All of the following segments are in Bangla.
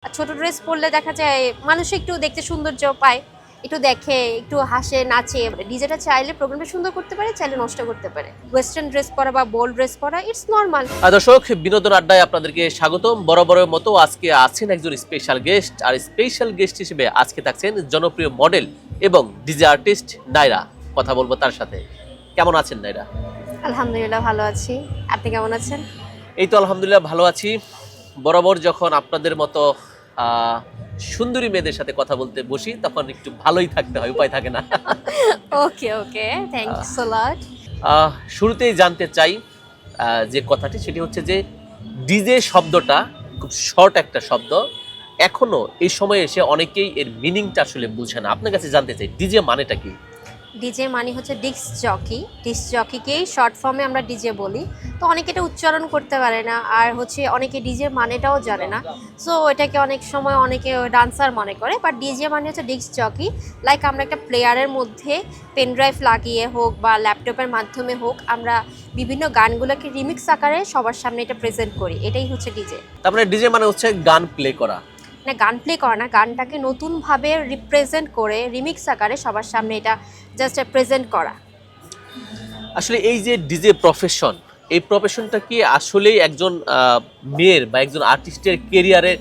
আর ছোট ড্রেস পরলে দেখা যায় মানুষ একটু দেখতে সৌন্দর্য পায়, একটু দেখে, একটু হাসে, নাচে। ডিজেটা চাইলে প্রোগ্রামটা সুন্দর করতে পারে, চাইলে নষ্ট করতে পারে। ওয়েস্টার্ন ড্রেস পরা বা বোল্ড ড্রেস পরা ইটস নর্মাল। দর্শক, বিনোদন আড্ডায় আপনাদেরকে স্বাগতম। বরাবরের মতো আজকে আছেন একজন স্পেশাল গেস্ট, আর স্পেশাল গেস্ট হিসেবে আজকে থাকছেন জনপ্রিয় মডেল এবং ডিজে আর্টিস্ট নাইরা। কথা বলবো তার সাথে। কেমন আছেন নাইরা? আলহামদুলিল্লাহ ভালো আছি, আপনি কেমন আছেন? এই তো আলহামদুলিল্লাহ ভালো আছি। বরাবর যখন আপনাদের মতো সুন্দরী মেয়েদের সাথে কথা বলতে বসি তখন একটু ভালোই থাকতে হয়, উপায় থাকে না। ওকে ওকে, থ্যাঙ্কস আ লট। শুরুতেই জানতে চাই যে কথাটি, সেটি হচ্ছে যে ডিজে শব্দটা খুব শর্ট একটা শব্দ। এখনো এই সময়ে এসে অনেকেই এর মিনিংটা আসলে বুঝে না। আপনার কাছে জানতে চাই ডিজে মানেটা কি? ডিজে মানে হচ্ছে ডিস্ক জকি। ডিস্ক জকিকেই শর্ট ফর্মে আমরা ডিজে বলি। তো অনেকে এটা উচ্চারণ করতে পারে না, আর হচ্ছে অনেকে ডিজে মানেটাও জানে না। সো এটাকে অনেক সময় অনেকে ডান্সার মনে করে, বাট ডিজে মানে হচ্ছে ডিস্ক জকি। লাইক আমরা একটা প্লেয়ারের মধ্যে পেন ড্রাইভ লাগিয়ে হোক বা ল্যাপটপের মাধ্যমে হোক, আমরা বিভিন্ন গানগুলোকে রিমিক্স আকারে সবার সামনে এটা প্রেজেন্ট করি, এটাই হচ্ছে ডিজে। তার মানে ডিজে মানে হচ্ছে গান প্লে করা। না, গান প্লে করা না, গানটাকে নতুনভাবে রিপ্রেজেন্ট করে রিমিক্স আকারে সবার সামনে এটা জাস্ট প্রেজেন্ট করা। আসলে এই যে ডিজে প্রফেশন, এই প্রফেশনটা কি আসলেই একজন মেয়ের বা একজন আর্টিস্টের কেরিয়ারে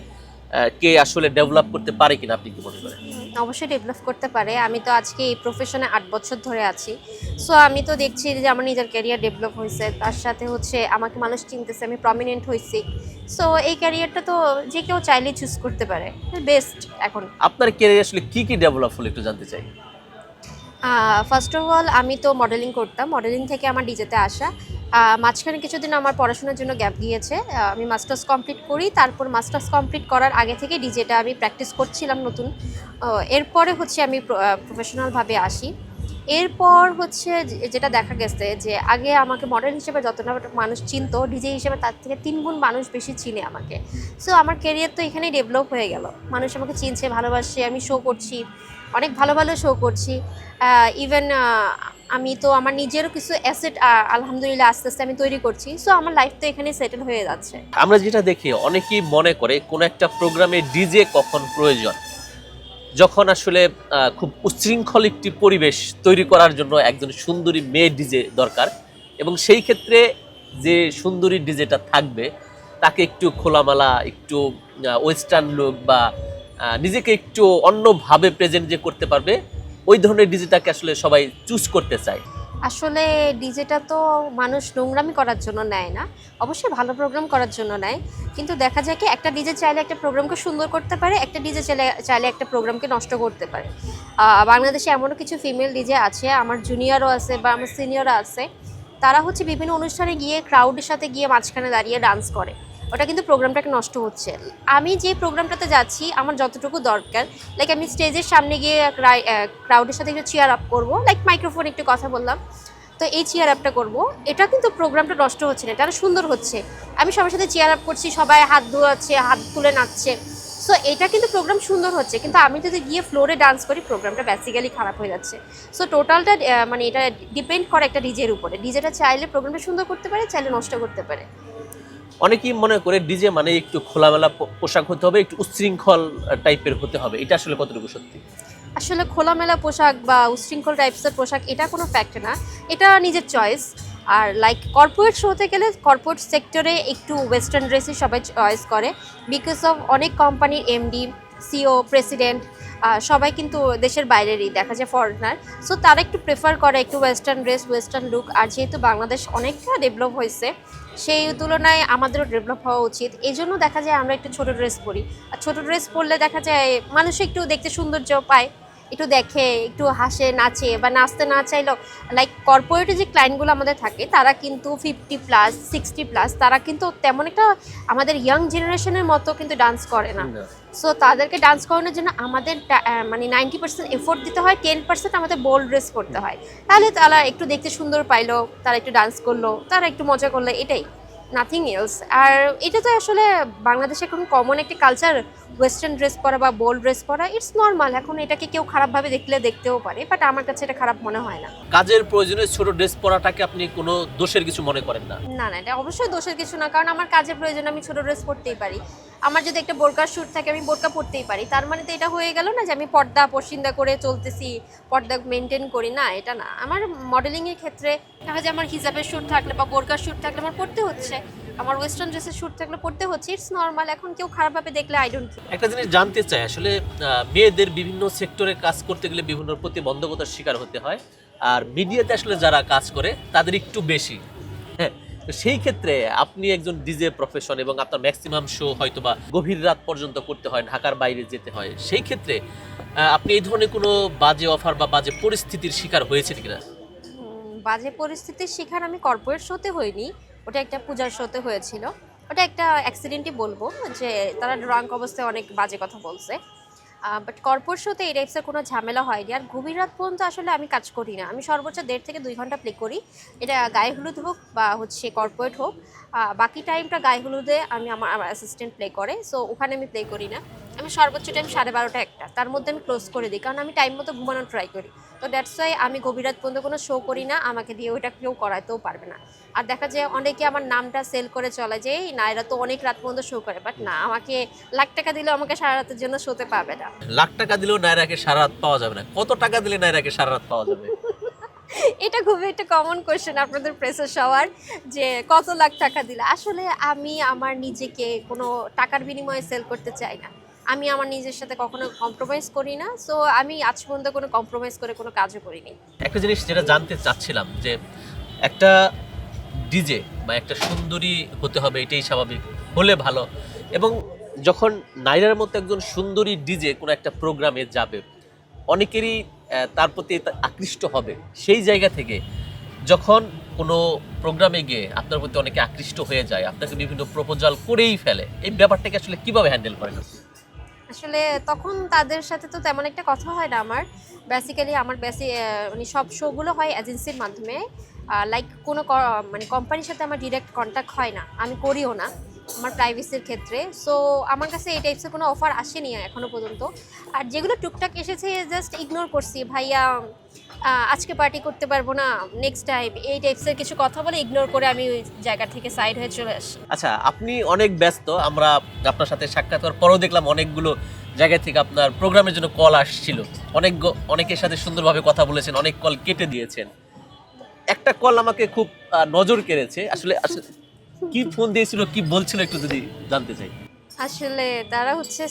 কে আসলে ডেভেলপ করতে পারে কিনা, আপনি কি মনে করেন? অবশ্যই ডেভেলপ করতে পারে। আমি তো আজকে এই প্রফেশনে 8 বছর ধরে আছি। সো আমি তো দেখছি যে আমার নিজের ক্যারিয়ার ডেভেলপ হয়েছে, তার সাথে হচ্ছে আমাকে মানুষ চিনতেছে, আমি প্রমিনেন্ট হয়েছি। সো এই ক্যারিয়ারটা তো যে কেউ চাইলেই চুজ করতে পারে, বেস্ট এখন। আপনার ক্যারিয়ার আসলে কি কি ডেভেলপ হলো একটু জানতে চাই। ফার্স্ট অফ অল আমি তো মডেলিং করতাম, মডেলিং থেকে আমার ডিজেতে আসা। মাঝখানে কিছুদিন আমার পড়াশোনার জন্য গ্যাপ গিয়েছে। আমি মাস্টার্স কমপ্লিট করি, তারপর মাস্টার্স কমপ্লিট করার আগে থেকে ডিজেটা আমি প্র্যাকটিস করছিলাম নতুন। এরপরে হচ্ছে আমি প্রফেশনালভাবে আসি। এরপর হচ্ছে যেটা দেখা গেছে যে আগে আমাকে মডেল হিসেবে যতটা মানুষ চিনতো, ডিজে হিসেবে তার থেকে 3 গুণ মানুষ বেশি চিনে আমাকে। সো আমার ক্যারিয়ার তো এখানেই ডেভেলপ হয়ে গেল, মানুষ আমাকে চিনছে, ভালোবাসছে, আমি শো করছি, অনেক ভালো ভালো শো করছি। ইভেন আমি তো আমার নিজেরও কিছু অ্যাসেট আলহামদুলিল্লাহ আস্তে আস্তে আমি তৈরি করছি। সো আমার লাইফ তো এখানেই সেটেল হয়ে যাচ্ছে। আমরা যেটা দেখি, অনেকেই মনে করে কোনো একটা প্রোগ্রামে ডিজে কখন প্রয়োজন, যখন আসলে খুব উচ্ছৃঙ্খল একটি পরিবেশ তৈরি করার জন্য একজন সুন্দরী মেয়ে ডিজে দরকার, এবং সেই ক্ষেত্রে যে সুন্দরী ডিজেটা থাকবে তাকে একটু খোলামেলা, একটু ওয়েস্টার্ন লুক বা নিজেকে একটু অন্যভাবে প্রেজেন্ট যে করতে পারবে, ওই ধরনের ডিজেটাকে আসলে সবাই চুজ করতে চায়। আসলে ডিজেটা তো মানুষ নোংরামি করার জন্য নেয় না, অবশ্যই ভালো প্রোগ্রাম করার জন্য নেয়। কিন্তু দেখা যায় কি, একটা ডিজে চাইলে একটা প্রোগ্রামকে সুন্দর করতে পারে, একটা ডিজে চাইলে একটা প্রোগ্রামকে নষ্ট করতে পারে। বাংলাদেশে এমনও কিছু ফিমেল ডিজে আছে, আমার জুনিয়রও আছে বা আমার সিনিয়রও আছে, তারা হচ্ছে বিভিন্ন অনুষ্ঠানে গিয়ে ক্রাউডের সাথে গিয়ে মাঝখানে দাঁড়িয়ে ডান্স করে। ওটা কিন্তু প্রোগ্রামটাকে নষ্ট হচ্ছে। আমি যে প্রোগ্রামটাতে যাচ্ছি আমার যতটুকু দরকার, লাইক আমি স্টেজের সামনে গিয়ে ক্রাউডের সাথে একটু চেয়ার আপ করবো, লাইক মাইক্রোফোন একটু কথা বললাম, তো এই চেয়ার আপটা করবো, এটা কিন্তু প্রোগ্রামটা নষ্ট হচ্ছে না, এটা আরও সুন্দর হচ্ছে। আমি সবার সাথে চেয়ার আপ করছি, সবাই হাত ধোয়াচ্ছে, হাত তুলে নাচছে। সো এটা কিন্তু প্রোগ্রাম সুন্দর হচ্ছে, কিন্তু আমি যদি গিয়ে ফ্লোরে ডান্স করি, প্রোগ্রামটা বেসিক্যালি খারাপ হয়ে যাচ্ছে। সো টোটালটা মানে এটা ডিপেন্ড করে একটা ডিজের উপরে। ডিজেটা চাইলে প্রোগ্রামটা সুন্দর করতে পারে, চাইলে নষ্ট করতে পারে। অনেকেই মনে করে ডিজে মানে একটু খোলামেলা পোশাক হতে হবে, একটু উচ্ছৃঙ্খল টাইপের হতে হবে। এটা আসলে কতটুকু সত্যি? আসলে খোলামেলা পোশাক বা উচ্ছৃঙ্খল টাইপসের পোশাক এটা কোনো ফ্যাক্ট না, এটা নিজের চয়েস। আর লাইক কর্পোরেট শোতে গেলে কর্পোরেট সেক্টরে একটু ওয়েস্টার্ন ড্রেসই সবাই চয়েস করে, বিকজ অফ অনেক কোম্পানির এমডি, সিও, প্রেসিডেন্ট সবাই কিন্তু দেশের বাইরেরই, দেখা যায় ফরেনার। সো তারা একটু প্রেফার করে একটু ওয়েস্টার্ন ড্রেস, ওয়েস্টার্ন লুক। আর যেহেতু বাংলাদেশ অনেকটা ডেভেলপ হয়েছে, সেই তুলনায় আমাদেরও ডেভেলপ হওয়া উচিত। এই জন্য দেখা যায় আমরা একটু ছোটো ড্রেস পরি, আর ছোটো ড্রেস পরলে দেখা যায় মানুষ একটু দেখতে সৌন্দর্য পায়, একটু দেখে, একটু হাসে, নাচে, বা নাচতে না চাইলেও। লাইক কর্পোরেটে যে ক্লায়েন্টগুলো আমাদের থাকে, তারা কিন্তু 50+, 60+, তারা কিন্তু তেমন একটা আমাদের ইয়াং জেনারেশনের মতো কিন্তু ডান্স করে না। সো তাদেরকে ডান্স করানোর জন্য আমাদের মানে 90% এফোর্ট দিতে হয়, 10% আমাদের বোল্ড ড্রেস করতে হয়। তাহলে তারা একটু দেখতে সুন্দর পাইলো, তারা একটু ডান্স করলো, তারা একটু মজা করলো, এটাই, নাথিং এলস। আর এটা তো আসলে বাংলাদেশে এখন কমন একটি কালচার, ওয়েস্টার্ন ড্রেস পরা বা বোল্ড ড্রেস পরা ইটস নর্মাল। এখন এটাকে কেউ খারাপভাবে দেখতেও পারে, বাট আমার কাছে এটা খারাপ মনে হয় না। কাজের প্রয়োজনে ছোট ড্রেস পরাটাকে আপনি কোনো দোষের কিছু মনে করেন না? না না, এটা অবশ্যই দোষের কিছু না, কারণ আমার কাজের প্রয়োজন আমি ছোট ড্রেস পরতেই পারি। আমার যদি একটা বোরকার শ্যুট থাকে আমি বোরকা পরতেই পারি, তার মানে তো এটা হয়ে গেল না যে আমি পর্দা পর্সিন্দা করে চলতেছি, পর্দা মেনটেন করি না, এটা না। আমার মডেলিংয়ের ক্ষেত্রে দেখা যায় আমার হিজাবের শ্যুট থাকলে বা বোরকার শ্যুট থাকলে আমার পড়তে হচ্ছে, আমার ওয়েস্টার্ন ড্রেসের শ্যুট থাকলে পড়তে হচ্ছে, ইটস নর্মাল। এখন কেউ খারাপভাবে দেখলে আই ডোন্ট কেয়ার। একটা জিনিস জানতে চাই আসলে, মেয়েদের বিভিন্ন সেক্টরে কাজ করতে গেলে বিভিন্ন প্রতিবন্ধকতার শিকার হতে হয়, আর মিডিয়াতে আসলে যারা কাজ করে তাদের একটু বেশি। হ্যাঁ, তো সেই ক্ষেত্রে আপনি একজন ডিজে প্রফেশন এবং আপনার ম্যাক্সিমাম শো হয়তো বা গভীর রাত পর্যন্ত করতে হয়, ঢাকার বাইরে যেতে হয়, সেই ক্ষেত্রে আপনি এই ধরনের কোনো বাজে অফার বা বাজে পরিস্থিতির শিকার হয়েছে কিনা? বাজে পরিস্থিতির শিকার আমি কর্পোরেট শোতে হইনি, ওটা একটা পূজার শোতে হয়েছিল। ওটা একটা অ্যাক্সিডেন্টই বলবো, যে তারা ড্রাঙ্ক অবস্থায় অনেক বাজে কথা বলছে। বাট কর্পোরেট শোতে এই টাইপসের কোনো ঝামেলা হয়নি। আর গভীর রাত পর্যন্ত আসলে আমি কাজ করি না, আমি সর্বোচ্চ 1.5 থেকে 2 ঘন্টা প্লে করি, এটা গায়ে হলুদ হোক বা হচ্ছে কর্পোরেট হোক। বাকি টাইমটা গায়ে হলুদে আমি আমার অ্যাসিস্ট্যান্ট প্লে করে, সো ওখানে আমি প্লে করি না। আমি সর্বোচ্চ টাইম 12:30টা 1টা, তার মধ্যে আমি ক্লোজ করে দিই, কারণ আমি টাইম মতো ঘুমানোর ট্রাই করি। তো দ্যাটস ওয়াই আমি গভীর রাত পর্যন্ত কোনো শো করি না, আমাকে দিয়ে ওইটা কেউ করাতেও পারবে না। আর দেখা যায় অনেকে আমার নামটা সেল করে চলে যে এই নায়রা তো অনেক রাত পর্যন্ত শো করে, বাট না, আমাকে লাখ টাকা দিলেও আমাকে সারা রাতের জন্য শোতে পাবে না। লাখ টাকা দিলেও নায়রাকে সারা রাত পাওয়া যাবে না, কত টাকা দিলে নায়রাকে সারা রাত পাওয়া যাবে? এটা খুবই একটা কমন কোয়েশ্চেন আপনাদের প্রেসের সবার, যে কত লাখ টাকা দিলে। আসলে আমি আমার নিজেকে কোনো টাকার বিনিময়ে সেল করতে চাই না, আমি আমার নিজের সাথে কখনো কম্প্রোমাইজ করি না, সো আমি আজ পর্যন্ত কোনো কম্প্রোমাইজ করে কোনো কাজও করিনি। একটা জিনিস যেটা জানতে চাচ্ছিলাম, যে একটা ডিজে বা একটা সুন্দরী হতে হবে এটাই স্বাভাবিক, হলে ভালো, এবং যখন নায়রার মতো একজন সুন্দরী ডিজে কোনো একটা প্রোগ্রামে যাবে, অনেকেরই তার প্রতি আকৃষ্ট হবে। সেই জায়গা থেকে যখন কোনো প্রোগ্রামে গিয়ে আপনার প্রতি অনেকে আকৃষ্ট হয়ে যায়, আপনাকে বিভিন্ন প্রপোজাল করেই ফেলে, এই ব্যাপারটাকে আসলে কিভাবে হ্যান্ডেল করেন? আসলে তখন তাদের সাথে তো তেমন একটা কথা হয় না আমার। বেসিক্যালি আমার মানে সব শোগুলো হয় এজেন্সির মাধ্যমে, লাইক কোনো মানে কোম্পানির সাথে আমার ডিরেক্ট কন্ট্যাক্ট হয় না, আমি করিও না আমার প্রাইভেসির ক্ষেত্রে। সো আমার কাছে এই টাইপসের কোনো অফার আসেনি এখনো পর্যন্ত। আর যেগুলো টুকটাক এসেছে জাস্ট ইগনোর করছি, ভাইয়া আজকে পার্টি করতে পারবো না, নেক্সট টাইম, এই টাইপসের কিছু কথা বলে ইগনোর করে আমি ওই জায়গা থেকে সাইড হয়ে চলে আসি। আচ্ছা, আপনি অনেক ব্যস্ত, আমরা আপনার সাথে সাক্ষাৎ করার পরেও দেখলাম অনেকগুলো জায়গা থেকে আপনার প্রোগ্রামের জন্য কল আসছিল, অনেকের সাথে সুন্দরভাবে কথা বলেছেন, অনেক কল কেটে দিয়েছেন। একটা কল আমাকে খুব নজর কেড়েছে, আসলে আসলে কি ফোন দিয়েছিল, কি বলছিল, একটু যদি জানতে চাই। আসলে তারা হচ্ছে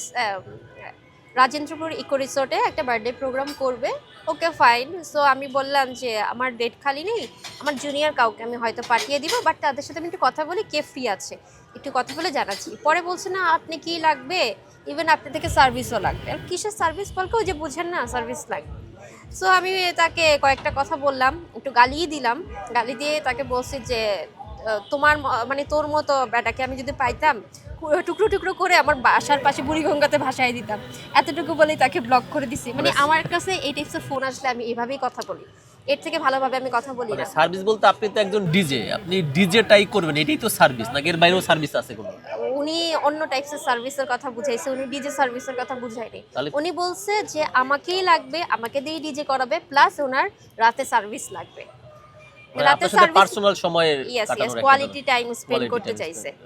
রাজেন্দ্রপুর ইকো রিসোর্টে একটা বার্থডে প্রোগ্রাম করবে। ওকে ফাইন, সো আমি বললাম যে আমার ডেট খালি নেই, আমার জুনিয়র কাউকে আমি হয়তো পাঠিয়ে দিব, বাট তাদের সাথে আমি একটু কথা বলি, কে ফ্রি আছে একটু কথা বলে জানাচ্ছি। পরে বলছে না আপনি কি লাগবে, ইভেন আপনি থেকে সার্ভিসও লাগবে। আর কিসের সার্ভিস বলকে ওই যে বুঝেন না, সার্ভিস লাগবে। সো আমি তাকে কয়েকটা কথা বললাম, একটু গালিয়ে দিলাম, গালি দিয়ে তাকে বলছি যে তোমার মানে তোর মতো ব্যাটাকে আমি যদি পাইতাম টুকরো টুকরো করে আমার বাসার পাশে বুড়িগঙ্গাতে ভাসায় দিতাম, এতটুকু বলেই তাকে ব্লক করে দিছি। মানে আমার কাছে এই টাইপসের ফোন আসলে আমি এভাবেই কথা বলি, এর থেকে ভালোভাবে আমি কথা বলি মানে না। সার্ভিস বলতে আপনি তো একজন ডিজে, আপনি ডিজেটাই করবেন, এটাই তো সার্ভিস, নাকি এর বাইরেও সার্ভিস আছে কোনো? উনি অন্য টাইপসের সার্ভিসের কথা বুঝাইছে, উনি ডিজে সার্ভিসের কথা বুঝায়নি। তাহলে উনি বলছে যে আমাকেই লাগবে, আমাকে দিয়ে ডিজে করাবে, প্লাস ওনার রাতে সার্ভিস লাগবে, মানে রাতে আপনার সাথে সার্ভিস, পার্সোনাল সময় ইয়েস কাটানোর একটা কোয়ালিটি টাইম স্পেন্ড quality করতে time চাইছে। spend।